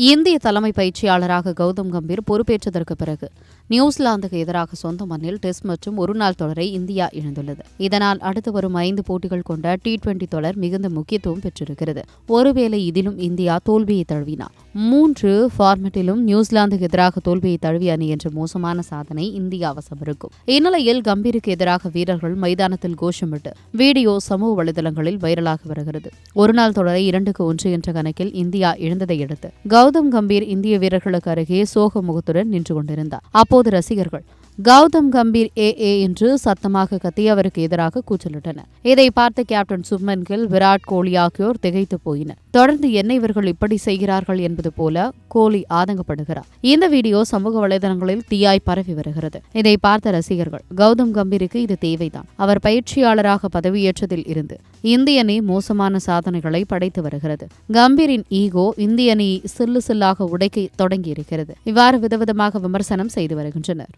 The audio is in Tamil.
இந்திய தலைமை பயிற்சியாளராக கௌதம் கம்பீர் பொறுப்பேற்றதற்கு பிறகு நியூசிலாந்துக்கு எதிராக சொந்த மண்ணில் டெஸ்ட் மற்றும் ஒருநாள் தொடரை இந்தியா இழந்துள்ளது. இதனால் அடுத்து வரும் 5 போட்டிகள் கொண்ட T20 தொடர் மிகுந்த முக்கியத்துவம் பெற்றிருக்கிறது. ஒருவேளை இதிலும் இந்தியா தோல்வியை தழுவினார். 3 ஃபார்மெட்டிலும் நியூசிலாந்துக்கு எதிராக தோல்வியை தழுவிய அணி என்ற மோசமான சாதனை இந்தியா வசம் இருக்கும். இந்நிலையில் கம்பீருக்கு எதிராக வீரர்கள் மைதானத்தில் கோஷமிட்டு வீடியோ சமூக வலைதளங்களில் வைரலாகி வருகிறது. ஒருநாள் தொடரை 2-1 என்ற கணக்கில் இந்தியா இழந்ததை அடுத்து கௌதம் கம்பீர் இந்திய வீரர்களுக்கு அருகே சோக முகத்துடன் நின்று கொண்டிருந்தார். அப்போது ரசிகர்கள் கௌதம் கம்பீர் என்று சத்தமாக கத்தி அவருக்கு எதிராக கூச்சலிட்டனர். இதை பார்த்த கேப்டன் சுப்மன் கில், விராட் கோலி ஆகியோர் திகைத்து போயினர். தொடர்ந்து என்ன இவர்கள் இப்படி செய்கிறார்கள் என்பது போல கோலி ஆதங்கப்படுகிறார். இந்த வீடியோ சமூக வலைதளங்களில் தீயாய் பரவி வருகிறது. இதை பார்த்த ரசிகர்கள் கௌதம் கம்பீருக்கு இது தேவைதான். அவர் பயிற்சியாளராக பதவியேற்றதில் இருந்து இந்திய அணி மோசமான சாதனைகளை படைத்து வருகிறது. கம்பீரின் ஈகோ இந்திய அணி சில்லு சில்லாக உடைக்க தொடங்கியிருக்கிறது. இவ்வாறு விதவிதமாக விமர்சனம் செய்து வருகின்றனர்.